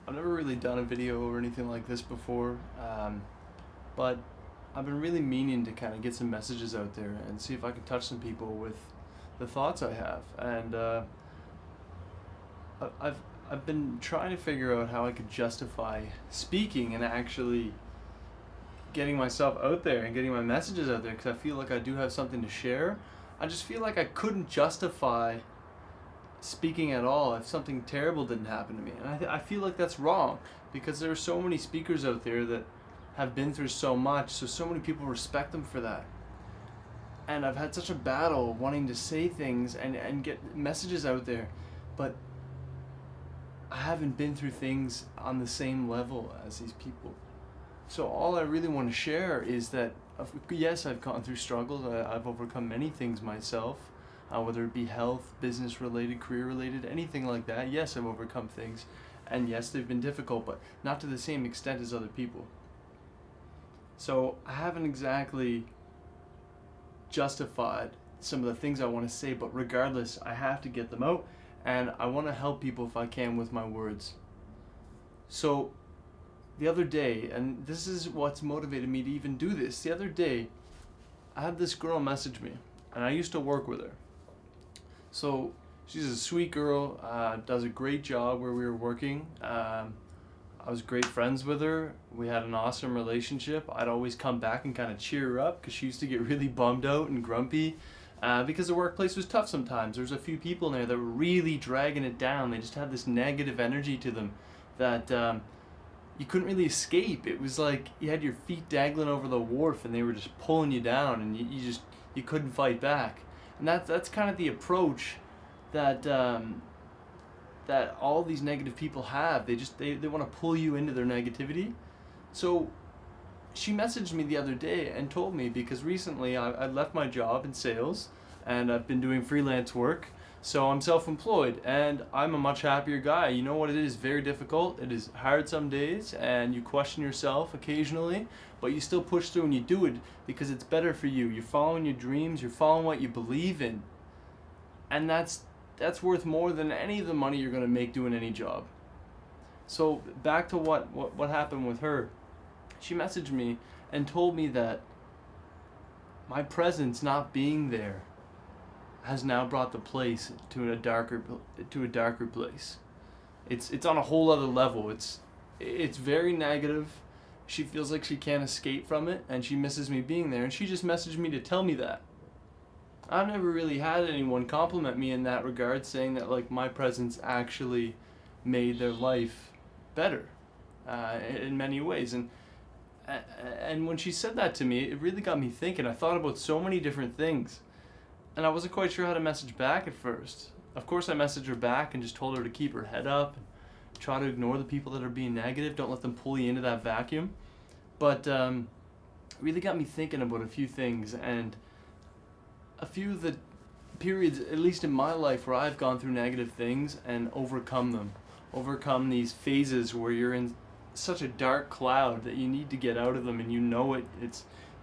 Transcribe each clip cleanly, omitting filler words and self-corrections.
I've never really done a video or anything like this before, but I've been really meaning to kind of get some messages out there and see if I can touch some people with the thoughts I have. And I've I've been trying to figure out how I could justify speaking and actually getting myself out there and getting my messages out there, because I feel like I do have something to share. I just feel like I couldn't justify speaking at all if something terrible didn't happen to me. And I feel like that's wrong, because there are so many speakers out there that have been through so much, so many people respect them for that. And I've had such a battle wanting to say things and get messages out there, but I haven't been through things on the same level as these people. So all I really want to share is that, yes, I've gone through struggles. I've overcome many things myself, whether it be health, business related, career related, anything like that. Yes, I've overcome things, and yes, they've been difficult, but not to the same extent as other people. So I haven't exactly justified some of the things I want to say, but regardless, I have to get them out, and I want to help people if I can with my words. So the other day, and this is what's motivated me to even do this, the other day I had this girl message me, and I used to work with her. So she's a sweet girl, does a great job where we were working. I was great friends with her. We had an awesome relationship. I'd always come back and kind of cheer her up, because she used to get really bummed out and grumpy because the workplace was tough sometimes. There's a few people in there that were really dragging it down. They just had this negative energy to them that you couldn't really escape. It was like you had your feet dangling over the wharf and they were just pulling you down, and you couldn't fight back. And that's kind of the approach that that all these negative people have. They want to pull you into their negativity. So she messaged me the other day and told me, because recently I left my job in sales and I've been doing freelance work. So I'm self-employed and I'm a much happier guy. You know what it is? Very difficult. It is hard some days and you question yourself occasionally, but you still push through and you do it because it's better for you. You're following your dreams, you're following what you believe in. And that's worth more than any of the money you're going to make doing any job. So back to what happened with her. She messaged me and told me that my presence not being there has now brought the place to a darker place. It's on a whole other level. It's very negative. She feels like she can't escape from it, and she misses me being there, and she just messaged me to tell me that. I've never really had anyone compliment me in that regard, saying that like my presence actually made their life better in many ways. And when she said that to me, it really got me thinking. I thought about so many different things, and I wasn't quite sure how to message back at first. Of course, I messaged her back and just told her to keep her head up and try to ignore the people that are being negative. Don't let them pull you into that vacuum. But it really got me thinking about a few things, and a few of the periods, at least in my life, where I've gone through negative things and overcome them. Overcome these phases where you're in such a dark cloud that you need to get out of them, and you know it.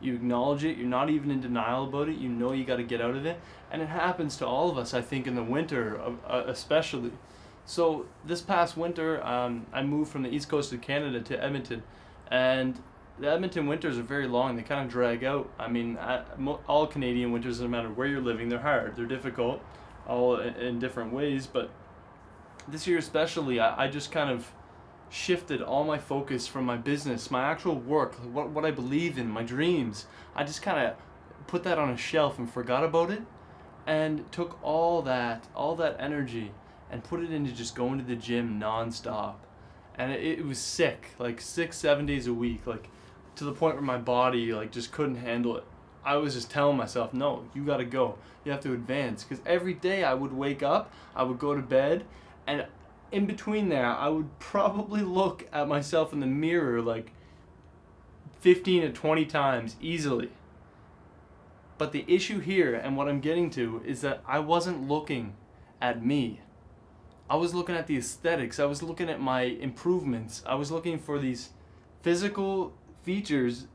You acknowledge it. You're not even in denial about it. You know you got to get out of it, and it happens to all of us. I think in the winter, especially. So this past winter, I moved from the east coast of Canada to Edmonton, and the Edmonton winters are very long. They kind of drag out. I mean, all Canadian winters, no matter where you're living, they're hard. They're difficult, all in different ways. But this year especially, I just kind of shifted all my focus from my business, my actual work, what I believe in, my dreams. I just kind of put that on a shelf and forgot about it, and took all that energy and put it into just going to the gym nonstop. And it was sick, like 6-7 days a week, like to the point where my body like just couldn't handle it. I was just telling myself, no, you gotta go. You have to advance. Because every day I would wake up, I would go to bed, and in between there, I would probably look at myself in the mirror like 15 to 20 times easily. But the issue here, and what I'm getting to, is that I wasn't looking at me. I was looking at the aesthetics. I was looking at my improvements. I was looking for these physical features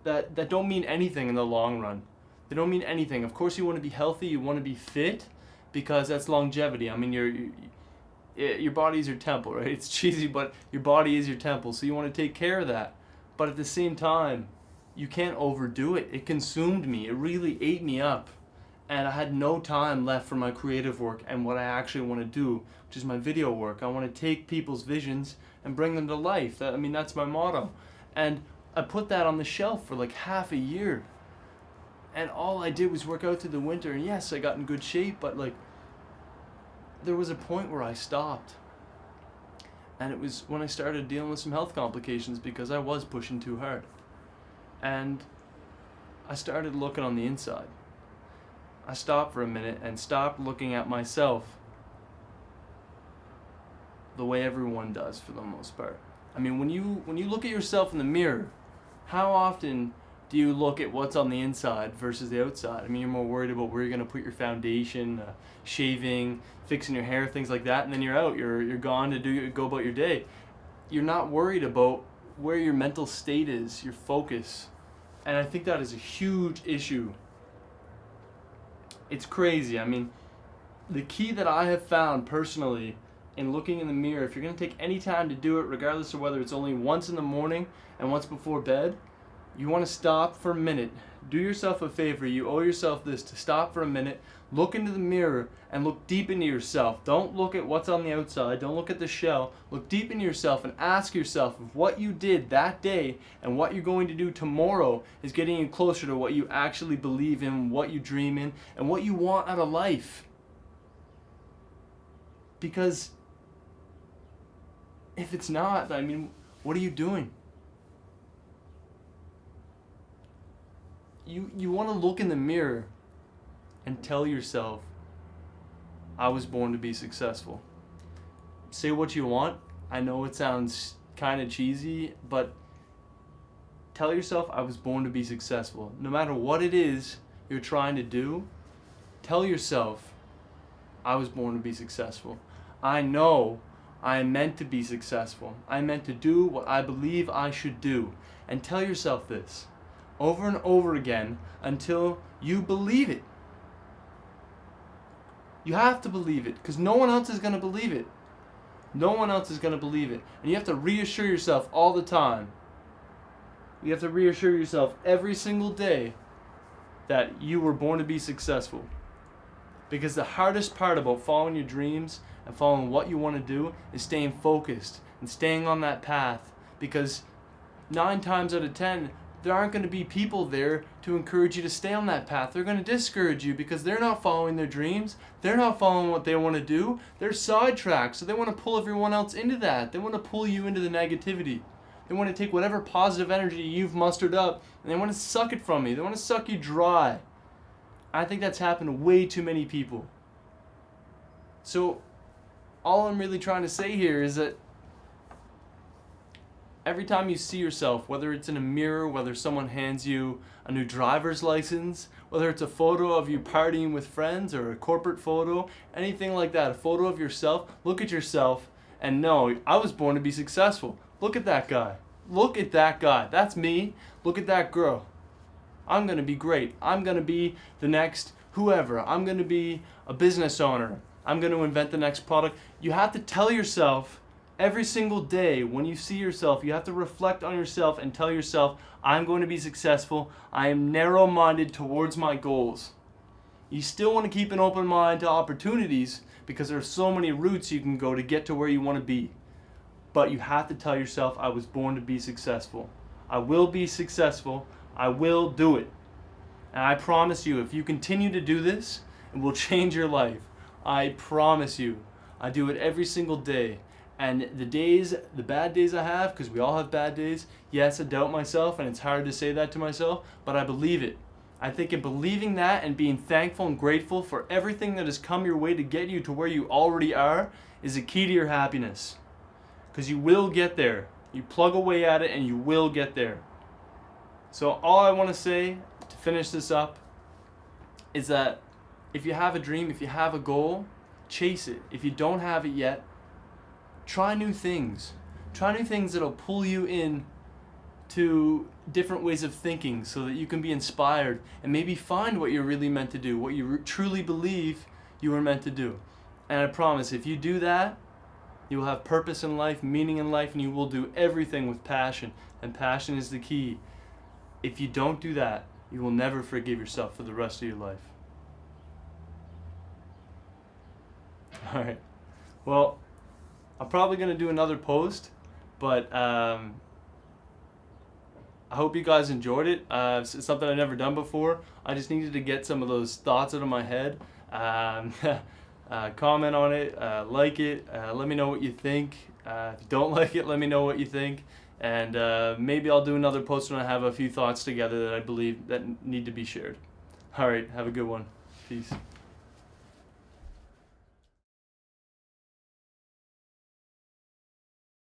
that don't mean anything in the long run. They don't mean anything. Of course, you want to be healthy. You want to be fit, because that's longevity. I mean, your body is your temple, right? It's cheesy, but your body is your temple, so you want to take care of that. But at the same time, you can't overdo it. It consumed me. It really ate me up. And I had no time left for my creative work and what I actually want to do, which is my video work. I want to take people's visions and bring them to life. That's my motto. And I put that on the shelf for like half a year. And all I did was work out through the winter. And yes, I got in good shape, but like, there was a point where I stopped. And it was when I started dealing with some health complications because I was pushing too hard. And I started looking on the inside. I stopped for a minute and stopped looking at myself the way everyone does for the most part. I mean, when you look at yourself in the mirror, how often do you look at what's on the inside versus the outside? I mean, you're more worried about where you're going to put your foundation, shaving, fixing your hair, things like that, and then you're out. You're gone to go about your day. You're not worried about where your mental state is, your focus. And I think that is a huge issue. It's crazy. I mean, the key that I have found personally in looking in the mirror, if you're going to take any time to do it, regardless of whether it's only once in the morning and once before bed, you want to stop for a minute. Do yourself a favor. You owe yourself this, to stop for a minute, look into the mirror, and look deep into yourself. Don't look at what's on the outside. Don't look at the shell. Look deep into yourself and ask yourself if what you did that day and what you're going to do tomorrow is getting you closer to what you actually believe in, what you dream in, and what you want out of life. Because if it's not, I mean, what are you doing? You want to look in the mirror and tell yourself, I was born to be successful. Say what you want. I know it sounds kind of cheesy, but tell yourself, I was born to be successful. No matter what it is you're trying to do, tell yourself, I was born to be successful. I know I am meant to be successful. I'm meant to do what I believe I should do. And tell yourself this over and over again until you believe it. You have to believe it, because no one else is going to believe it. No one else is going to believe it. And you have to reassure yourself all the time. You have to reassure yourself every single day that you were born to be successful. Because the hardest part about following your dreams and following what you want to do is staying focused and staying on that path. Because 9 times out of 10, there aren't going to be people there to encourage you to stay on that path. They're going to discourage you because they're not following their dreams. They're not following what they want to do. They're sidetracked, so they want to pull everyone else into that. They want to pull you into the negativity. They want to take whatever positive energy you've mustered up and they want to suck it from you. They want to suck you dry. I think that's happened to way too many people. So all I'm really trying to say here is that every time you see yourself, whether it's in a mirror, whether someone hands you a new driver's license, whether it's a photo of you partying with friends or a corporate photo, anything like that, a photo of yourself, look at yourself and know, I was born to be successful. Look at that guy. Look at that guy. That's me. Look at that girl. I'm going to be great. I'm going to be the next whoever. I'm going to be a business owner. I'm going to invent the next product. You have to tell yourself every single day when you see yourself, you have to reflect on yourself and tell yourself, I'm going to be successful. I am narrow-minded towards my goals. You still want to keep an open mind to opportunities because there are so many routes you can go to get to where you want to be. But you have to tell yourself, I was born to be successful. I will be successful. I will do it. And I promise you, if you continue to do this, it will change your life. I promise you. I do it every single day. And the bad days I have, because we all have bad days, yes, I doubt myself, and it's hard to say that to myself, but I believe it. I think in believing that and being thankful and grateful for everything that has come your way to get you to where you already are is a key to your happiness. Because you will get there. You plug away at it and you will get there. So all I want to say to finish this up is that if you have a dream, if you have a goal, chase it. If you don't have it yet, try new things. Try new things that'll pull you in to different ways of thinking so that you can be inspired and maybe find what you're really meant to do, what you truly believe you were meant to do. And I promise, if you do that, You will have purpose in life, meaning in life, and you will do everything with passion. And passion is the key. If you don't do that, you will never forgive yourself for the rest of your life. Alright. Well, I'm probably going to do another post, but I hope you guys enjoyed it. It's something I've never done before. I just needed to get some of those thoughts out of my head. Comment on it, like it, let me know what you think. If you don't like it, let me know what you think. And maybe I'll do another post when I have a few thoughts together that I believe that need to be shared. Alright, have a good one. Peace.